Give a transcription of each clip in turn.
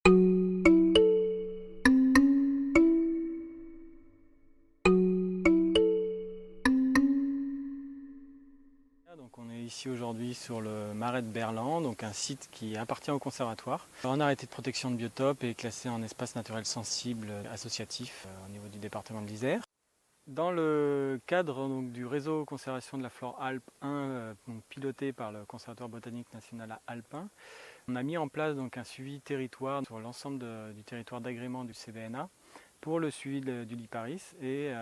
Donc on est ici aujourd'hui sur le marais de Berland, donc un site qui appartient au conservatoire. En arrêté de protection de biotope et classé en espace naturel sensible associatif au niveau du département de l'Isère. Dans le cadre donc, du réseau conservation de la flore alpe 1, piloté par le Conservatoire botanique national alpin, on a mis en place donc, un suivi territoire sur l'ensemble du territoire d'agrément du CBNA pour le suivi du Liparis et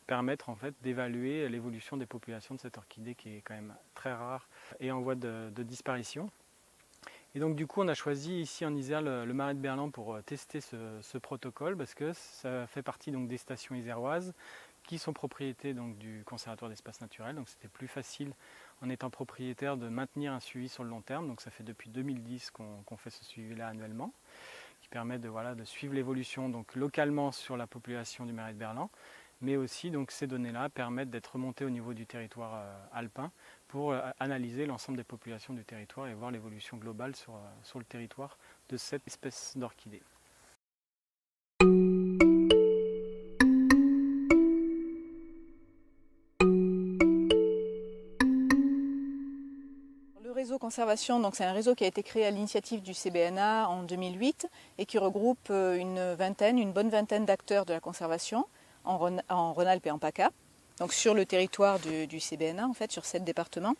permettre en fait d'évaluer l'évolution des populations de cette orchidée qui est quand même très rare et en voie de disparition. Et donc du coup on a choisi ici en Isère le marais de Berland pour tester ce protocole parce que ça fait partie donc des stations iséroises qui sont propriétés donc du Conservatoire d'espaces naturels. Donc c'était plus facile en étant propriétaire de maintenir un suivi sur le long terme. Donc ça fait depuis 2010 qu'on fait ce suivi-là annuellement, qui permet de suivre l'évolution donc localement sur la population du marais de Berland. Mais aussi donc, ces données-là permettent d'être remontées au niveau du territoire alpin pour analyser l'ensemble des populations du territoire et voir l'évolution globale sur le territoire de cette espèce d'orchidée. Le réseau conservation, c'est un réseau qui a été créé à l'initiative du CBNA en 2008 et qui regroupe une bonne vingtaine d'acteurs de la conservation en Rhône-Alpes et en PACA, donc sur le territoire du CBNA en fait, sur 7 départements.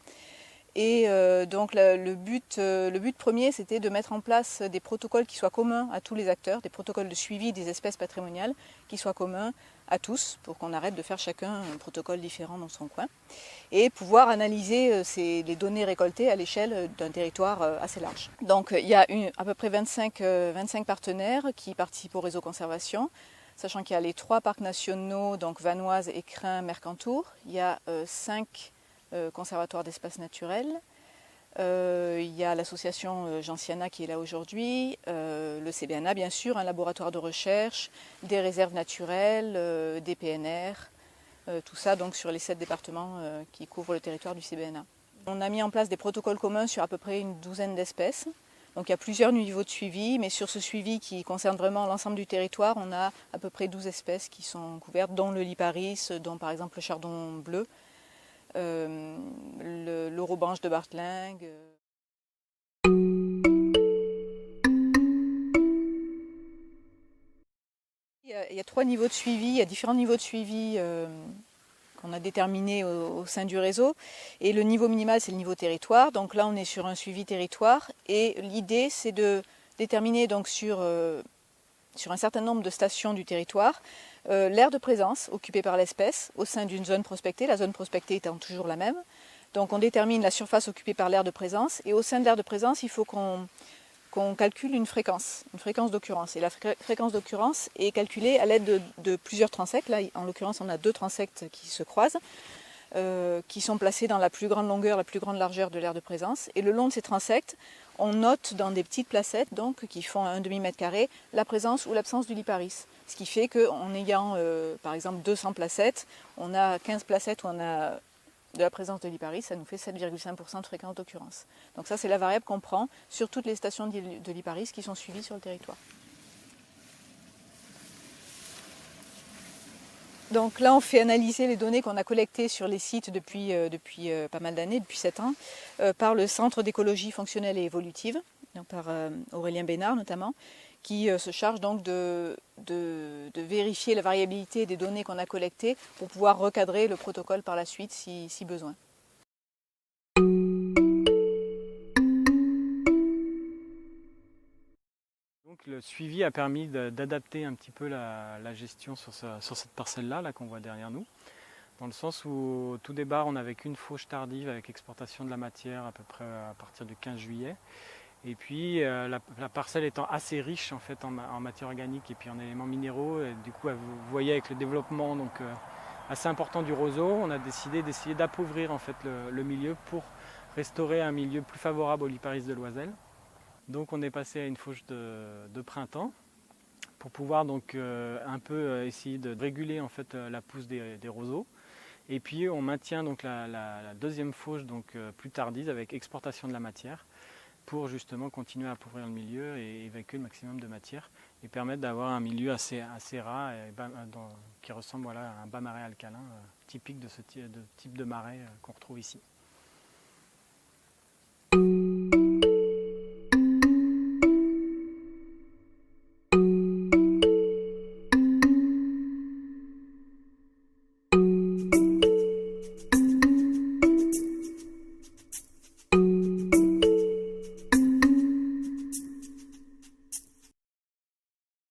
Et donc le but premier, c'était de mettre en place des protocoles qui soient communs à tous les acteurs, des protocoles de suivi des espèces patrimoniales qui soient communs à tous, pour qu'on arrête de faire chacun un protocole différent dans son coin, et pouvoir analyser les données récoltées à l'échelle d'un territoire assez large. Donc il y a à peu près 25 partenaires qui participent au réseau conservation, sachant qu'il y a les 3 parcs nationaux, donc Vanoise, Écrin, Mercantour. Il y a 5 conservatoires d'espaces naturels. Il y a l'association Gentiana qui est là aujourd'hui, le CBNA bien sûr, un laboratoire de recherche, des réserves naturelles, des PNR, tout ça donc sur les 7 départements qui couvrent le territoire du CBNA. On a mis en place des protocoles communs sur à peu près une douzaine d'espèces. Donc il y a plusieurs niveaux de suivi, mais sur ce suivi qui concerne vraiment l'ensemble du territoire, on a à peu près 12 espèces qui sont couvertes, dont le Liparis, dont par exemple le chardon bleu, l'orobanche de Bartlingue. Il y a 3 niveaux de suivi, il y a différents niveaux de suivi qu'on a déterminés au sein du réseau. Et le niveau minimal, c'est le niveau territoire. Donc là, on est sur un suivi territoire. Et l'idée, c'est de déterminer donc sur un certain nombre de stations du territoire l'aire de présence occupée par l'espèce au sein d'une zone prospectée, la zone prospectée étant toujours la même. Donc on détermine la surface occupée par l'aire de présence et au sein de l'aire de présence, il faut qu'on calcule une fréquence d'occurrence. Et la fréquence d'occurrence est calculée à l'aide de plusieurs transects. Là, en l'occurrence, on a 2 transects qui se croisent, qui sont placés dans la plus grande longueur, la plus grande largeur de l'aire de présence. Et le long de ces transects, on note dans des petites placettes, donc, qui font un demi-mètre carré, la présence ou l'absence du Liparis. Ce qui fait qu'en ayant, par exemple, 200 placettes, on a 15 placettes où on a de la présence de Liparis, ça nous fait 7,5% de fréquence d'occurrence. Donc ça, c'est la variable qu'on prend sur toutes les stations de Liparis qui sont suivies sur le territoire. Donc là, on fait analyser les données qu'on a collectées sur les sites depuis pas mal d'années, depuis 7 ans, par le Centre d'écologie fonctionnelle et évolutive, donc par Aurélien Bénard notamment, qui se charge donc de vérifier la variabilité des données qu'on a collectées pour pouvoir recadrer le protocole par la suite si besoin. Donc, le suivi a permis d'adapter un petit peu la gestion sur cette parcelle-là qu'on voit derrière nous. Dans le sens où au tout départ, on n'avait qu'une fauche tardive avec exportation de la matière à peu près à partir du 15 juillet. Et puis la parcelle étant assez riche en fait en matière organique et puis en éléments minéraux, et du coup vous voyez avec le développement assez important du roseau, on a décidé d'essayer d'appauvrir en fait le milieu pour restaurer un milieu plus favorable au Liparis de Loisel. Donc on est passé à une fauche de printemps pour pouvoir donc un peu essayer de réguler en fait la pousse des roseaux. Et puis on maintient donc la deuxième fauche donc plus tardive avec exportation de la matière, pour justement continuer à appauvrir le milieu et évacuer le maximum de matière et permettre d'avoir un milieu assez ras qui ressemble à un bas marais alcalin typique de ce type de marais qu'on retrouve ici.